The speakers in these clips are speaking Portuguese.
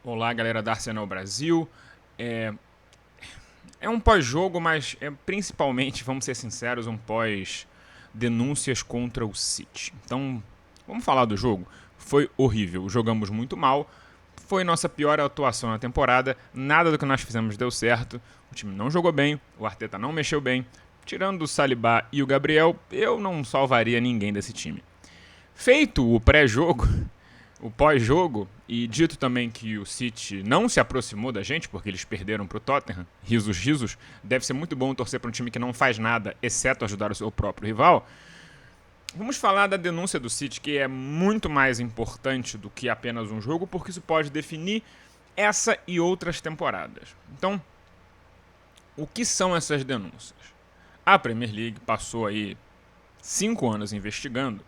Olá, galera da Arsenal Brasil. É, é um pós-jogo, mas é principalmente, vamos ser sinceros, um pós-denúncias contra o City. Então, vamos falar do jogo. Foi horrível, jogamos muito mal, foi nossa pior atuação na temporada, nada do que nós fizemos deu certo, o time não jogou bem, o Arteta não mexeu bem. Tirando o Saliba e o Gabriel, eu não salvaria ninguém desse time. Feito o pré-jogo, o pós-jogo, e dito também que o City não se aproximou da gente, porque eles perderam para o Tottenham, risos, risos, deve ser muito bom torcer para um time que não faz nada, exceto ajudar o seu próprio rival. Vamos falar da denúncia do City, que é muito mais importante do que apenas um jogo, porque isso pode definir essa e outras temporadas. Então, o que são essas denúncias? A Premier League passou aí 5 anos investigando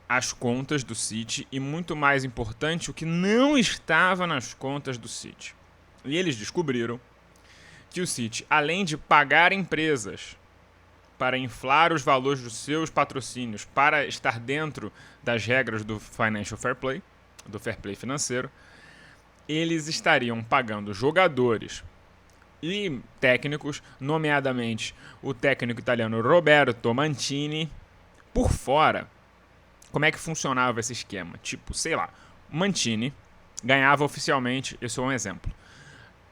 as contas do City e, muito mais importante, o que não estava nas contas do City. E eles descobriram que o City, além de pagar empresas para inflar os valores dos seus patrocínios para estar dentro das regras do Financial Fair Play, do Fair Play financeiro, eles estariam pagando jogadores e técnicos, nomeadamente o técnico italiano Roberto Mancini, por fora. Como é que funcionava esse esquema? Tipo, sei lá, Mancini ganhava oficialmente, esse é um exemplo,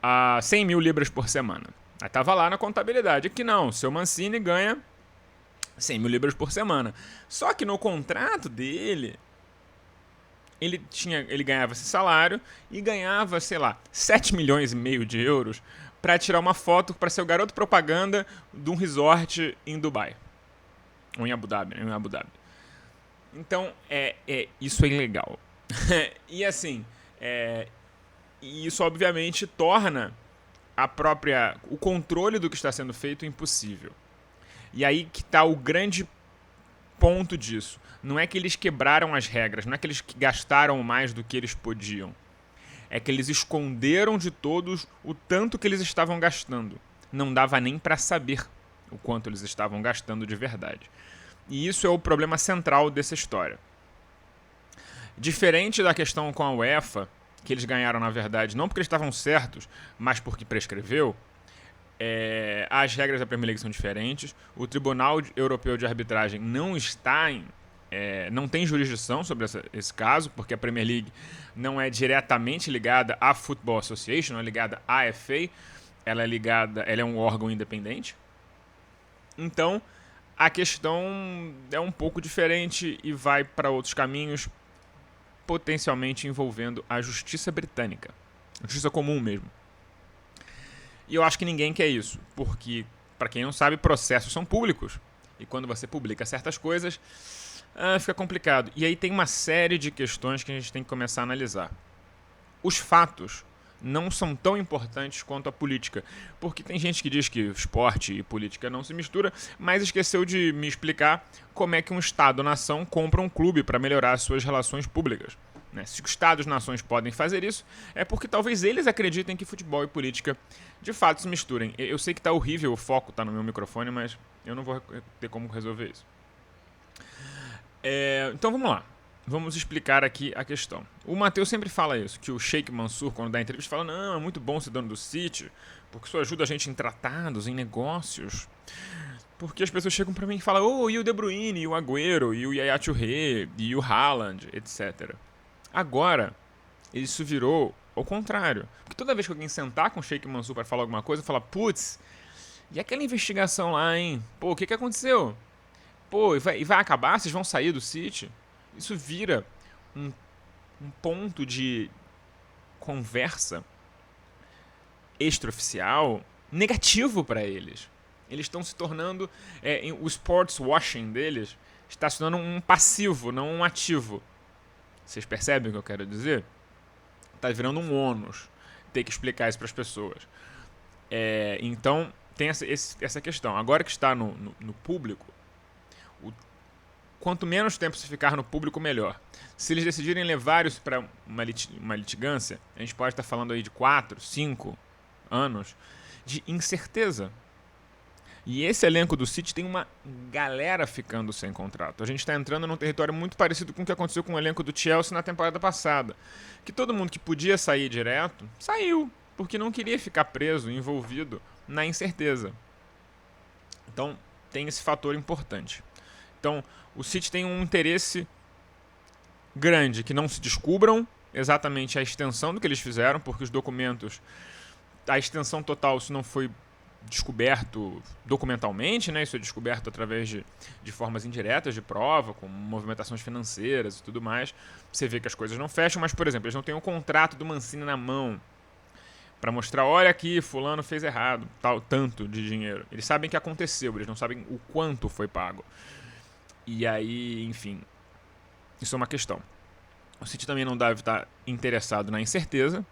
a 100 mil libras por semana. Aí tava lá na contabilidade que não, seu Mancini ganha 100 mil libras por semana. Só que no contrato dele, ele ganhava esse salário e ganhava, sei lá, 7 milhões e meio de euros para tirar uma foto para ser o garoto propaganda de um resort em Dubai. Ou em Abu Dhabi, em Abu Dhabi. Então, isso é ilegal. E assim, isso obviamente torna o controle do que está sendo feito impossível. E aí que está o grande ponto disso. Não é que eles quebraram as regras, não é que eles gastaram mais do que eles podiam. É que eles esconderam de todos o tanto que eles estavam gastando. Não dava nem para saber o quanto eles estavam gastando de verdade. E isso é o problema central dessa história. Diferente da questão com a UEFA, que eles ganharam na verdade não porque eles estavam certos, mas porque prescreveu, as regras da Premier League são diferentes. O Tribunal Europeu de Arbitragem não está não tem jurisdição sobre esse caso, porque a Premier League não é diretamente ligada à Football Association, não é ligada à FA, ela é um órgão independente. Então, a questão é um pouco diferente e vai para outros caminhos, potencialmente envolvendo a justiça britânica, a justiça comum mesmo. E eu acho que ninguém quer isso, porque, para quem não sabe, processos são públicos. E quando você publica certas coisas, fica complicado. E aí tem uma série de questões que a gente tem que começar a analisar. Os fatos não são tão importantes quanto a política, porque tem gente que diz que esporte e política não se mistura, mas esqueceu de me explicar como é que um Estado-nação compra um clube para melhorar as suas relações públicas. Se os Estados-nações podem fazer isso, é porque talvez eles acreditem que futebol e política de fato se misturem. Eu sei que está horrível, o foco está no meu microfone, mas eu não vou ter como resolver isso. Então vamos lá. Vamos explicar aqui a questão. O Matheus sempre fala isso, que o Sheikh Mansour, quando dá entrevista, fala: não, é muito bom ser dono do City, porque isso ajuda a gente em tratados, em negócios. Porque as pessoas chegam pra mim e falam: e o De Bruyne, e o Agüero, e o Yaya Touré, e o Haaland, etc. Agora, isso virou ao contrário. Porque toda vez que alguém sentar com o Sheikh Mansour para falar alguma coisa, fala: putz, e aquela investigação lá, hein? Pô, o que aconteceu? Pô, e vai acabar? Vocês vão sair do City? Isso vira um ponto de conversa extraoficial negativo para eles. Eles estão se tornando. O sports washing deles está se tornando um passivo, não um ativo. Vocês percebem o que eu quero dizer? Está virando um ônus ter que explicar isso para as pessoas. Então, tem essa questão. Agora que está no público, quanto menos tempo se ficar no público, melhor. Se eles decidirem levar isso para uma litigância, a gente pode estar falando aí de 4, 5 anos de incerteza. E esse elenco do City tem uma galera ficando sem contrato. A gente está entrando num território muito parecido com o que aconteceu com o elenco do Chelsea na temporada passada. Que todo mundo que podia sair direto, saiu. Porque não queria ficar preso, envolvido na incerteza. Então, tem esse fator importante. Então, o City tem um interesse grande que não se descubram exatamente a extensão do que eles fizeram, porque os documentos, a extensão total, isso não foi descoberto documentalmente, né? Isso é descoberto através de formas indiretas de prova, com movimentações financeiras e tudo mais. Você vê que as coisas não fecham, mas, por exemplo, eles não têm o contrato do Mancini na mão para mostrar, olha aqui, fulano fez errado, tal, tanto de dinheiro. Eles sabem que aconteceu, eles não sabem o quanto foi pago. E aí, enfim, isso é uma questão. O City também não deve estar interessado na incerteza.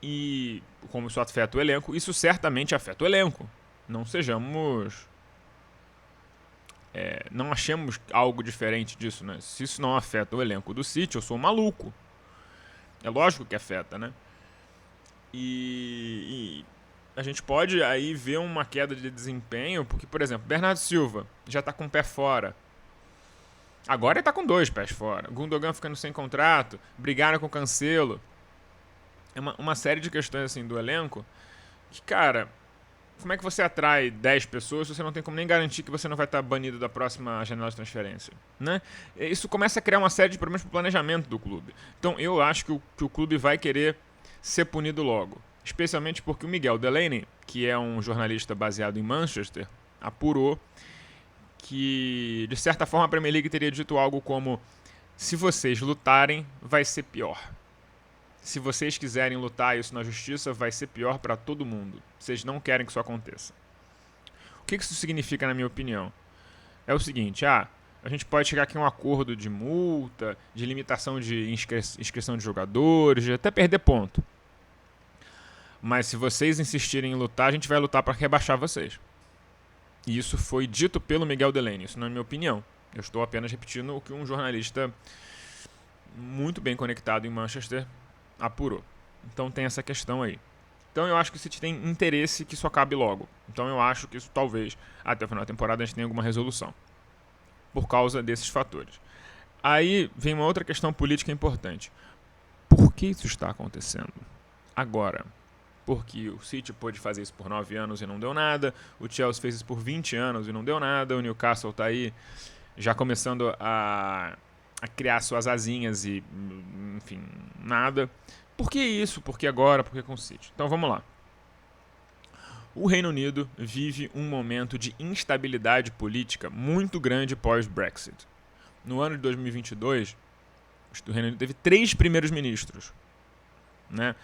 E como isso afeta o elenco, isso certamente afeta o elenco. Não sejamos... não achemos algo diferente disso, né? Se isso não afeta o elenco do City, eu sou um maluco. É lógico que afeta, né? E a gente pode aí ver uma queda de desempenho, porque, por exemplo, Bernardo Silva já está com um pé fora. Agora ele está com 2 pés fora. Gundogan ficando sem contrato, brigaram com o Cancelo. É uma série de questões assim do elenco que, cara, como é que você atrai 10 pessoas se você não tem como nem garantir que você não vai estar banido da próxima janela de transferência, né? Isso começa a criar uma série de problemas para o planejamento do clube. Então eu acho que o clube vai querer ser punido logo, especialmente porque o Miguel Delaney, que é um jornalista baseado em Manchester, apurou que, de certa forma, a Premier League teria dito algo como: se vocês lutarem, vai ser pior. Se vocês quiserem lutar isso na justiça, vai ser pior para todo mundo. Vocês não querem que isso aconteça. O que isso significa, na minha opinião? É o seguinte, a gente pode chegar aqui a um acordo de multa, de limitação de inscrição de jogadores, de até perder ponto. Mas se vocês insistirem em lutar, a gente vai lutar para rebaixar vocês. E isso foi dito pelo Miguel Delaney, isso não é minha opinião. Eu estou apenas repetindo o que um jornalista muito bem conectado em Manchester apurou. Então tem essa questão aí. Então eu acho que o City tem interesse que isso acabe logo. Então eu acho que isso talvez, até o final da temporada, a gente tenha alguma resolução. Por causa desses fatores. Aí vem uma outra questão política importante. Por que isso está acontecendo agora? Porque o City pôde fazer isso por 9 anos e não deu nada. O Chelsea fez isso por 20 anos e não deu nada. O Newcastle está aí já começando a criar suas asinhas e, enfim, nada. Por que isso? Por que agora? Por que com o City? Então vamos lá. O Reino Unido vive um momento de instabilidade política muito grande pós-Brexit. No ano de 2022, o Reino Unido teve 3 primeiros ministros, né?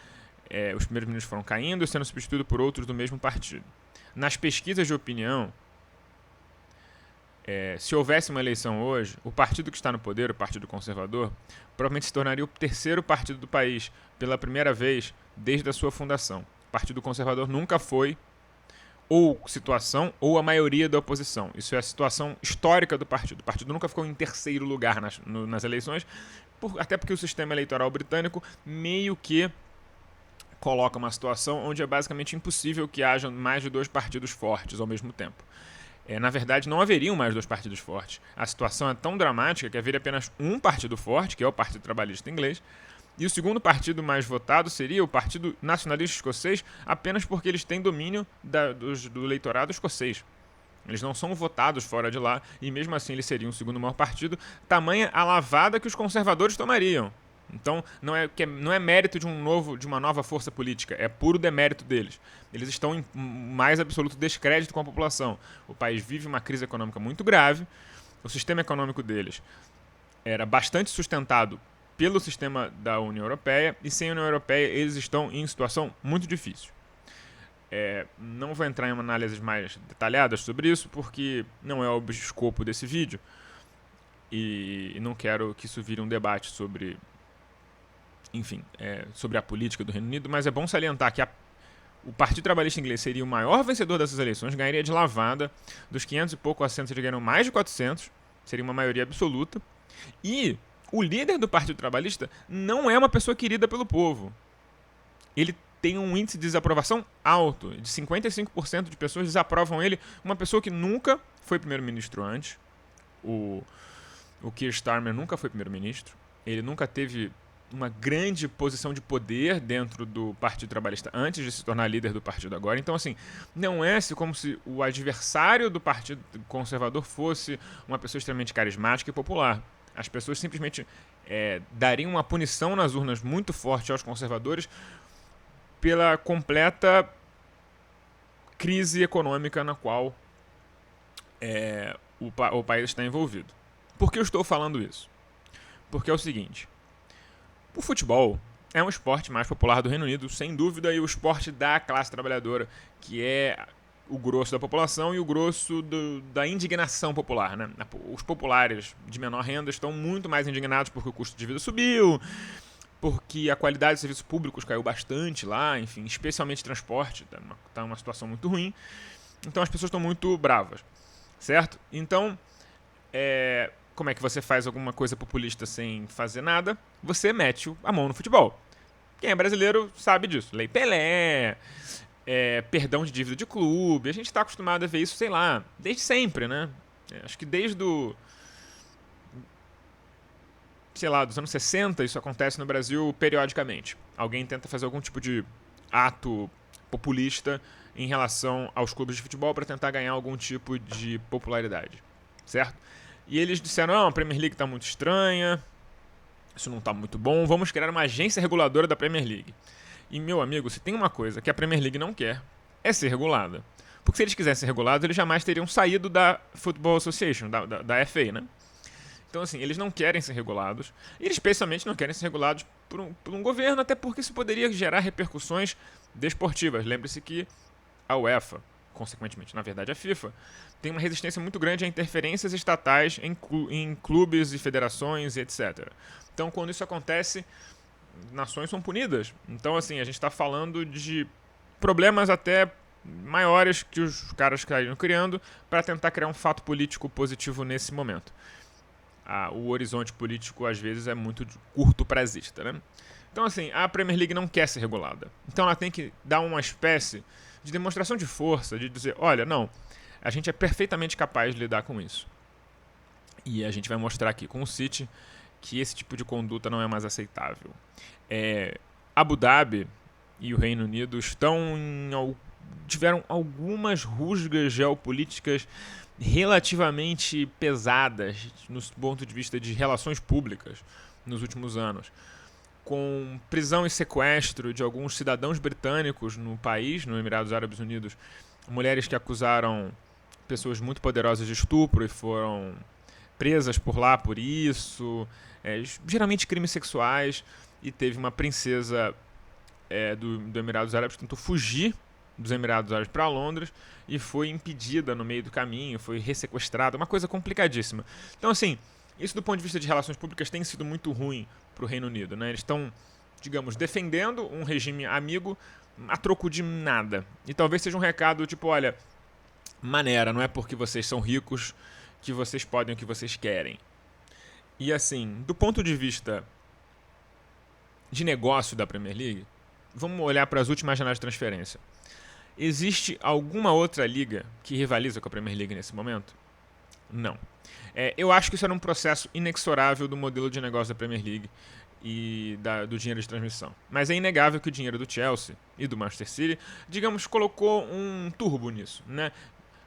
Os primeiros ministros foram caindo e sendo substituídos por outros do mesmo partido. Nas pesquisas de opinião, se houvesse uma eleição hoje, o partido que está no poder, o Partido Conservador, provavelmente se tornaria o 3º partido do país, pela primeira vez desde a sua fundação. O Partido Conservador nunca foi ou situação ou a maioria da oposição. Isso é a situação histórica do partido. O partido nunca ficou em 3º lugar nas eleições, até porque o sistema eleitoral britânico meio que coloca uma situação onde é basicamente impossível que haja mais de 2 partidos fortes ao mesmo tempo. Na verdade, não haveriam mais 2 partidos fortes. A situação é tão dramática que haveria apenas um partido forte, que é o Partido Trabalhista Inglês, e o segundo partido mais votado seria o Partido Nacionalista Escocês, apenas porque eles têm domínio do eleitorado escocês. Eles não são votados fora de lá, e mesmo assim eles seriam o segundo maior partido, tamanha a lavada que os conservadores tomariam. Então, não é mérito de uma nova força política, é puro demérito deles. Eles estão em mais absoluto descrédito com a população. O país vive uma crise econômica muito grave, o sistema econômico deles era bastante sustentado pelo sistema da União Europeia, e sem a União Europeia eles estão em situação muito difícil. Não vou entrar em análises mais detalhadas sobre isso, porque não é o escopo desse vídeo, e não quero que isso vire um debate sobre... Enfim, sobre a política do Reino Unido, mas é bom salientar que o Partido Trabalhista Inglês seria o maior vencedor dessas eleições, ganharia de lavada, dos 500 e pouco assentos eles ganhariam mais de 400, seria uma maioria absoluta, e o líder do Partido Trabalhista não é uma pessoa querida pelo povo. Ele tem um índice de desaprovação alto. De 55% de pessoas desaprovam ele. Uma pessoa que nunca foi primeiro-ministro antes. O Keir Starmer nunca foi primeiro-ministro. Ele nunca teve uma grande posição de poder dentro do Partido Trabalhista antes de se tornar líder do partido agora. Então, assim, não é como se o adversário do Partido Conservador fosse uma pessoa extremamente carismática e popular. As pessoas simplesmente dariam uma punição nas urnas muito forte aos conservadores pela completa crise econômica na qual o país está envolvido. Por que eu estou falando isso? Porque é o seguinte: o futebol é um esporte mais popular do Reino Unido, sem dúvida, e o esporte da classe trabalhadora, que é o grosso da população e o grosso da indignação popular, né? Os populares de menor renda estão muito mais indignados porque o custo de vida subiu, porque a qualidade de serviços públicos caiu bastante lá, enfim, especialmente transporte, está uma situação muito ruim. Então as pessoas estão muito bravas, certo? Então, como é que você faz alguma coisa populista sem fazer nada? Você mete a mão no futebol. Quem é brasileiro sabe disso. Lei Pelé, perdão de dívida de clube. A gente está acostumado a ver isso, sei lá, desde sempre, né? Acho que desde dos anos 60, isso acontece no Brasil periodicamente. Alguém tenta fazer algum tipo de ato populista em relação aos clubes de futebol para tentar ganhar algum tipo de popularidade, certo? E eles disseram, a Premier League está muito estranha, isso não está muito bom, vamos criar uma agência reguladora da Premier League. E, meu amigo, se tem uma coisa que a Premier League não quer, é ser regulada. Porque se eles quisessem ser regulados, eles jamais teriam saído da Football Association, da FA, né? Então, assim, eles não querem ser regulados, e eles especialmente não querem ser regulados por um governo, até porque isso poderia gerar repercussões desportivas. Lembre-se que a UEFA, consequentemente, na verdade a FIFA, tem uma resistência muito grande a interferências estatais em clubes e federações e etc. Então, quando isso acontece, nações são punidas. Então, assim, a gente está falando de problemas até maiores que os caras caíram criando para tentar criar um fato político positivo nesse momento. O horizonte político, às vezes, é muito curto prazista, né? Então, assim, a Premier League não quer ser regulada. Então, ela tem que dar uma espécie de demonstração de força, de dizer, olha, não, a gente é perfeitamente capaz de lidar com isso. E a gente vai mostrar aqui com o City que esse tipo de conduta não é mais aceitável. Abu Dhabi e o Reino Unido tiveram algumas rusgas geopolíticas relativamente pesadas no ponto de vista de relações públicas nos últimos anos, com prisão e sequestro de alguns cidadãos britânicos no país, no Emirados Árabes Unidos, mulheres que acusaram pessoas muito poderosas de estupro e foram presas por lá por isso, geralmente crimes sexuais, e teve uma princesa do Emirados Árabes que tentou fugir dos Emirados Árabes para Londres e foi impedida no meio do caminho, foi ressequestrada, uma coisa complicadíssima. Então, assim, isso do ponto de vista de relações públicas tem sido muito ruim para o Reino Unido, né? Eles estão, digamos, defendendo um regime amigo a troco de nada. E talvez seja um recado tipo, olha, maneira, não é porque vocês são ricos que vocês podem o que vocês querem. E assim, do ponto de vista de negócio da Premier League, vamos olhar para as últimas janelas de transferência. Existe alguma outra liga que rivaliza com a Premier League nesse momento? Não. Eu acho que isso era um processo inexorável do modelo de negócio da Premier League e do dinheiro de transmissão. Mas é inegável que o dinheiro do Chelsea e do Manchester City, digamos, colocou um turbo nisso, né?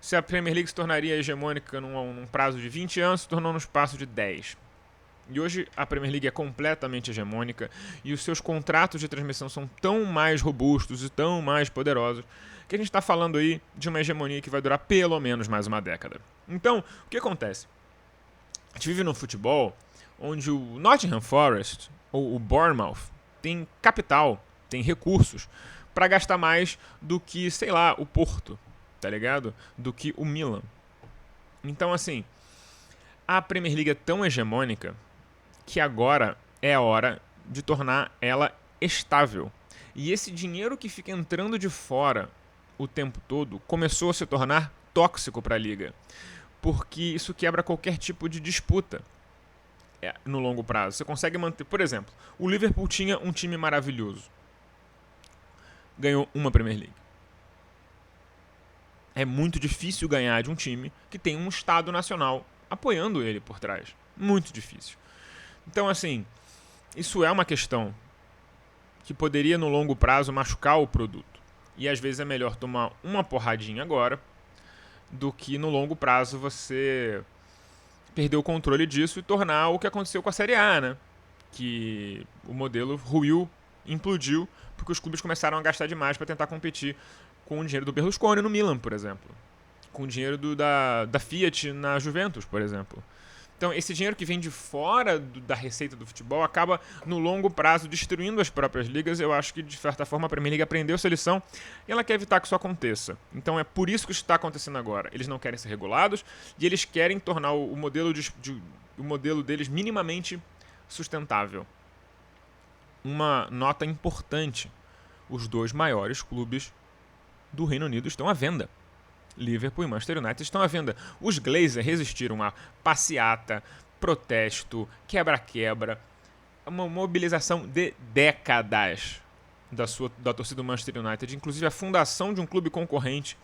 Se a Premier League se tornaria hegemônica num prazo de 20 anos, se tornou no espaço de 10. E hoje a Premier League é completamente hegemônica e os seus contratos de transmissão são tão mais robustos e tão mais poderosos que a gente está falando aí de uma hegemonia que vai durar pelo menos mais uma década. Então, o que acontece? A gente vive num futebol onde o Nottingham Forest ou o Bournemouth tem capital, tem recursos para gastar mais do que, sei lá, o Porto, tá ligado? Do que o Milan. Então, assim, a Premier League é tão hegemônica que agora é a hora de tornar ela estável. E esse dinheiro que fica entrando de fora o tempo todo começou a se tornar tóxico para a liga, porque isso quebra qualquer tipo de disputa no longo prazo. Você consegue manter, por exemplo, o Liverpool tinha um time maravilhoso. ganhou uma Premier League. É muito difícil ganhar de um time que tem um Estado nacional apoiando ele por trás. Muito difícil. Então, assim, isso é uma questão que poderia no longo prazo machucar o produto. E às vezes é melhor tomar uma porradinha agora do que no longo prazo você perder o controle disso e tornar o que aconteceu com a Série A, né? Que o modelo ruiu, implodiu, porque os clubes começaram a gastar demais para tentar competir com o dinheiro do Berlusconi no Milan, por exemplo. Com o dinheiro da Fiat na Juventus, por exemplo. Então, esse dinheiro que vem de fora da receita do futebol acaba, no longo prazo, destruindo as próprias ligas. Eu acho que, de certa forma, a Premier League aprendeu essa lição e ela quer evitar que isso aconteça. Então, é por isso que isso está acontecendo agora. Eles não querem ser regulados e eles querem tornar o modelo deles minimamente sustentável. Uma nota importante. Os 2 maiores clubes do Reino Unido estão à venda. Liverpool e Manchester United estão à venda. Os Glazers resistiram a passeata, protesto, quebra-quebra, uma mobilização de décadas da torcida do Manchester United, inclusive a fundação de um clube concorrente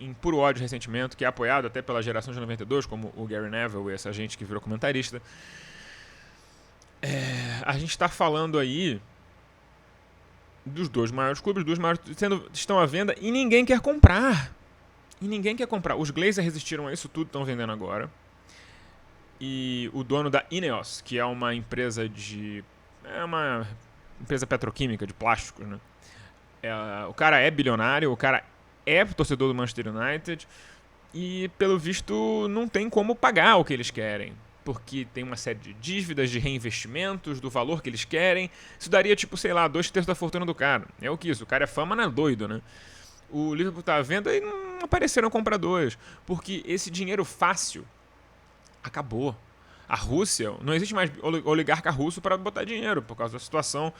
em puro ódio e ressentimento, que é apoiado até pela geração de 92, como o Gary Neville e essa gente que virou comentarista. A gente está falando aí dos 2 maiores clubes, estão à venda e ninguém quer comprar. Os Glazers resistiram a isso tudo, estão vendendo agora. E o dono da Ineos, que é uma empresa uma empresa petroquímica de plásticos, né? O cara é bilionário, o cara é torcedor do Manchester United e, pelo visto, não tem como pagar o que eles querem. Porque tem uma série de dívidas, de reinvestimentos, do valor que eles querem. Isso daria, 2/3 da fortuna do cara. É o que isso, o cara é fama, não é doido, né? O Liverpool está à venda e não apareceram compradores. Porque esse dinheiro fácil acabou. A Rússia, não existe mais oligarca russo para botar dinheiro, por causa da situação,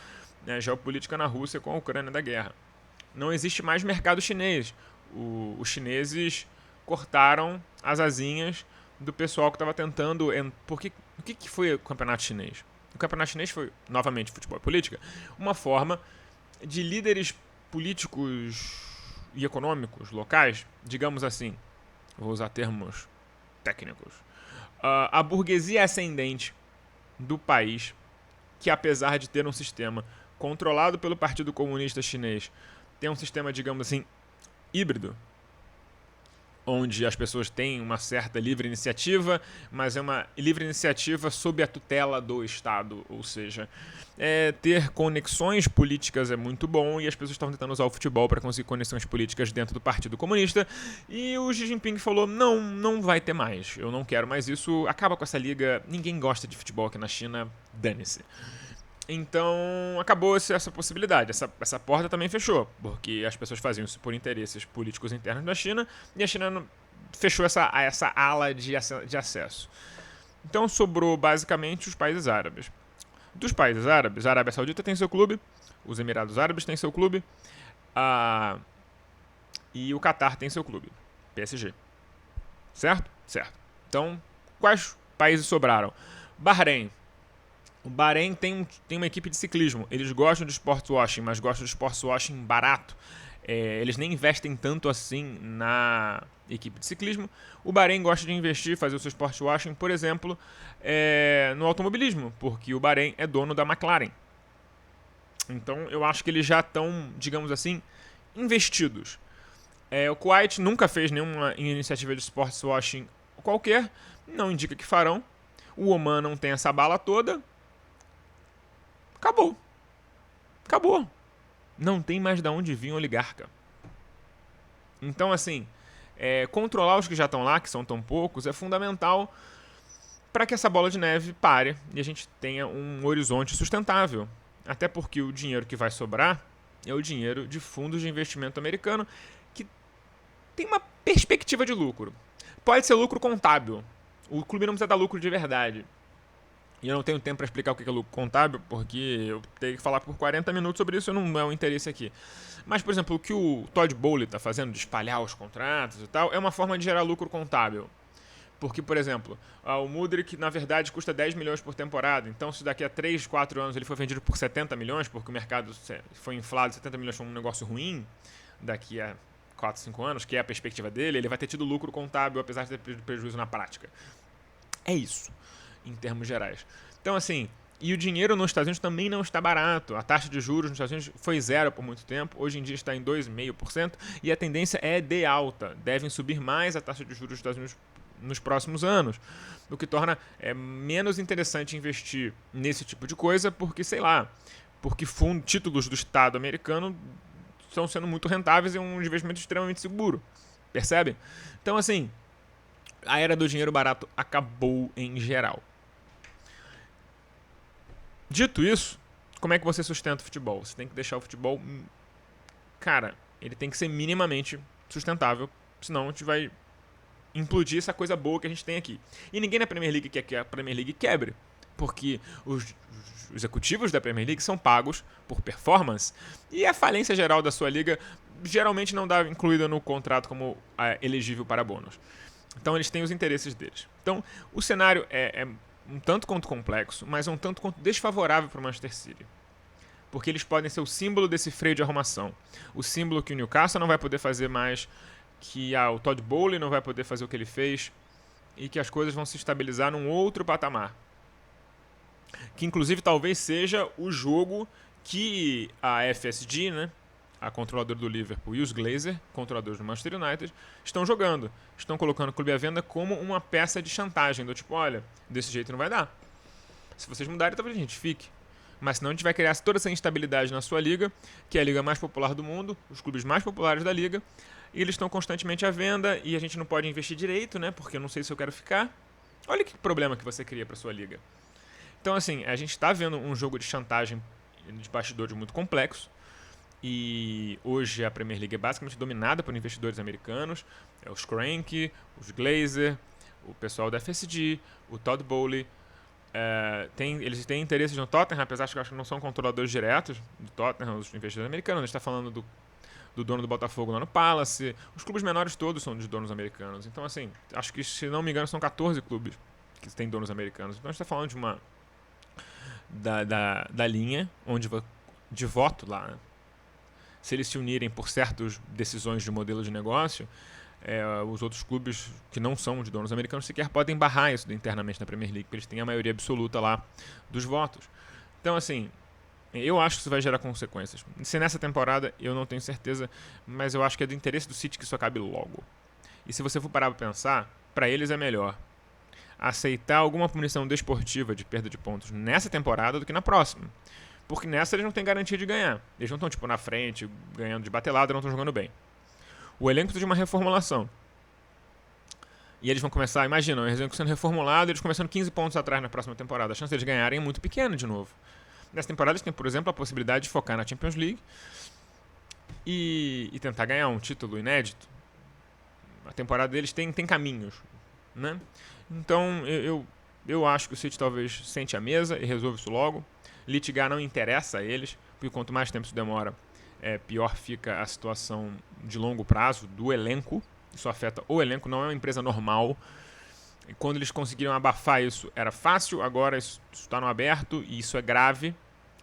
né, geopolítica na Rússia com a Ucrânia da guerra. Não existe mais mercado chinês. Os chineses cortaram as asinhas do pessoal que estava tentando... O que foi o campeonato chinês? O campeonato chinês foi, novamente, futebol e política, uma forma de líderes políticos e econômicos locais, digamos assim, vou usar termos técnicos, a burguesia ascendente do país, que apesar de ter um sistema controlado pelo Partido Comunista Chinês, tem um sistema, digamos assim, híbrido, onde as pessoas têm uma certa livre iniciativa, mas é uma livre iniciativa sob a tutela do Estado, ou seja, ter conexões políticas é muito bom e as pessoas estão tentando usar o futebol para conseguir conexões políticas dentro do Partido Comunista e o Xi Jinping falou, não vai ter mais, eu não quero mais isso, acaba com essa liga, ninguém gosta de futebol aqui na China, dane-se. Então, acabou essa possibilidade. Essa porta também fechou, porque as pessoas faziam isso por interesses políticos internos da China e a China fechou essa ala de acesso. Então, sobrou basicamente os países árabes. Dos países árabes, a Arábia Saudita tem seu clube, os Emirados Árabes têm seu clube e o Catar tem seu clube, PSG. Certo? Certo. Então, quais países sobraram? Bahrein. O Bahrein tem uma equipe de ciclismo. Eles gostam de sportswashing, mas gostam de sportswashing barato. Eles nem investem tanto assim na equipe de ciclismo. O Bahrein gosta de investir, fazer o seu sportswashing, por exemplo, no automobilismo, porque o Bahrein é dono da McLaren. Então eu acho que eles já estão, digamos assim, investidos. O Kuwait nunca fez nenhuma iniciativa de sportswashing qualquer, não indica que farão. O Oman não tem essa bala toda. Acabou. Não tem mais de onde vir um oligarca. Então, assim, controlar os que já estão lá, que são tão poucos, é fundamental para que essa bola de neve pare e a gente tenha um horizonte sustentável. Até porque o dinheiro que vai sobrar é o dinheiro de fundos de investimento americano que tem uma perspectiva de lucro. Pode ser lucro contábil. O clube não precisa dar lucro de verdade. E eu não tenho tempo para explicar o que é lucro contábil, porque eu tenho que falar por 40 minutos sobre isso, não é o interesse aqui. Mas, por exemplo, o que o Todd Bowley está fazendo, de espalhar os contratos e tal, é uma forma de gerar lucro contábil. Porque, por exemplo, o Mudryk, na verdade, custa 10 milhões por temporada. Então, se daqui a 3, 4 anos ele for vendido por 70 milhões, porque o mercado foi inflado, 70 milhões foi um negócio ruim, daqui a 4, 5 anos, que é a perspectiva dele, ele vai ter tido lucro contábil, apesar de ter prejuízo na prática. É isso, em termos gerais. Então, assim, e o dinheiro nos Estados Unidos também não está barato. A taxa de juros nos Estados Unidos foi zero por muito tempo, hoje em dia está em 2,5%, e a tendência é de alta. Devem subir mais a taxa de juros dos Estados Unidos nos próximos anos, o que torna menos interessante investir nesse tipo de coisa, porque, sei lá, porque títulos do Estado americano estão sendo muito rentáveis e um investimento extremamente seguro, percebe? Então, assim, a era do dinheiro barato acabou em geral. Dito isso, como é que você sustenta o futebol? Você tem que deixar o futebol... Cara, ele tem que ser minimamente sustentável, senão a gente vai implodir essa coisa boa que a gente tem aqui. E ninguém na Premier League quer que a Premier League quebre, porque os executivos da Premier League são pagos por performance, e a falência geral da sua liga geralmente não dá incluída no contrato como elegível para bônus. Então eles têm os interesses deles. Então o cenário é um tanto quanto complexo, mas um tanto quanto desfavorável para o Manchester City. Porque eles podem ser o símbolo desse freio de arrumação. O símbolo que o Newcastle não vai poder fazer mais, que o Todd Bowley não vai poder fazer o que ele fez, e que as coisas vão se estabilizar num outro patamar. Que inclusive talvez seja o jogo que a FSG, né, a controladora do Liverpool, e os Glazer, controladores do Manchester United, estão jogando. Estão colocando o clube à venda como uma peça de chantagem, do tipo, olha, desse jeito não vai dar. Se vocês mudarem, talvez a gente fique. Mas senão a gente vai criar toda essa instabilidade na sua liga, que é a liga mais popular do mundo, os clubes mais populares da liga, e eles estão constantemente à venda, e a gente não pode investir direito, né, porque eu não sei se eu quero ficar. Olha que problema que você cria para sua liga. Então, assim, a gente está vendo um jogo de chantagem de bastidores muito complexo, e hoje a Premier League é basicamente dominada por investidores americanos, os Kroenke, os Glazer, o pessoal da FSG, o Todd Bowley. Eles têm interesses no Tottenham, apesar de que eu acho que não são controladores diretos do Tottenham, os investidores americanos. A gente está falando do dono do Botafogo lá no Palace. Os clubes menores todos são de donos americanos. Então, assim, acho que, se não me engano, são 14 clubes que têm donos americanos. Então a gente está falando de uma da linha onde de voto lá, né? Se eles se unirem por certas decisões de modelo de negócio, os outros clubes que não são de donos americanos sequer podem barrar isso internamente na Premier League, porque eles têm a maioria absoluta lá dos votos. Então, assim, eu acho que isso vai gerar consequências. Se nessa temporada, eu não tenho certeza, mas eu acho que é do interesse do City que isso acabe logo. E se você for parar para pensar, para eles é melhor aceitar alguma punição desportiva de perda de pontos nessa temporada do que na próxima. Porque nessa eles não têm garantia de ganhar. Eles não estão tipo na frente, ganhando de batelada, não estão jogando bem. O elenco precisa de uma reformulação. E eles vão começar, imagina, o elenco sendo reformulado, eles começando 15 pontos atrás na próxima temporada. A chance deles ganharem é muito pequena de novo. Nessa temporada eles têm, por exemplo, a possibilidade de focar na Champions League e tentar ganhar um título inédito. A temporada deles tem caminhos, né? Então eu acho que o City talvez sente a mesa e resolva isso logo. Litigar não interessa a eles, porque quanto mais tempo isso demora, pior fica a situação de longo prazo do elenco. Isso afeta o elenco, não é uma empresa normal. E quando eles conseguiram abafar isso, era fácil, agora isso está no aberto e isso é grave.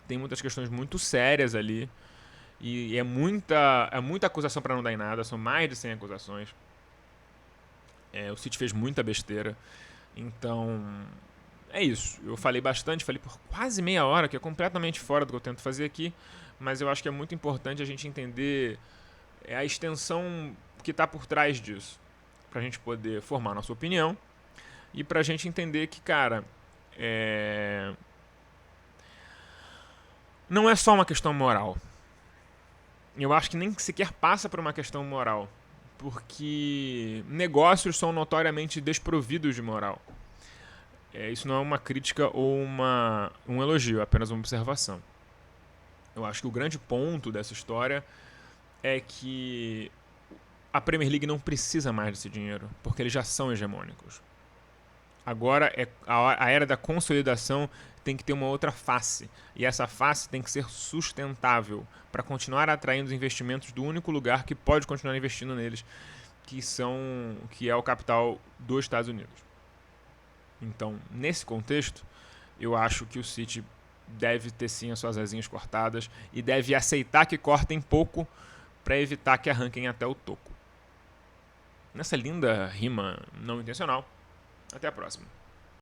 Tem muitas questões muito sérias ali. E é muita acusação para não dar em nada, são mais de 100 acusações. O City fez muita besteira. Então, é isso. Eu falei bastante, falei por quase meia hora, que é completamente fora do que eu tento fazer aqui, mas eu acho que é muito importante a gente entender a extensão que está por trás disso, para a gente poder formar nossa opinião e para a gente entender que, cara, não é só uma questão moral. Eu acho que nem sequer passa por uma questão moral, porque negócios são notoriamente desprovidos de moral. Isso não é uma crítica ou um elogio, é apenas uma observação. Eu acho que o grande ponto dessa história é que a Premier League não precisa mais desse dinheiro, porque eles já são hegemônicos. Agora a era da consolidação tem que ter uma outra face, e essa face tem que ser sustentável para continuar atraindo os investimentos do único lugar que pode continuar investindo neles, que é o capital dos Estados Unidos. Então, nesse contexto, eu acho que o City deve ter sim as suas asinhas cortadas e deve aceitar que cortem pouco para evitar que arranquem até o toco. Nessa linda rima não intencional, até a próxima.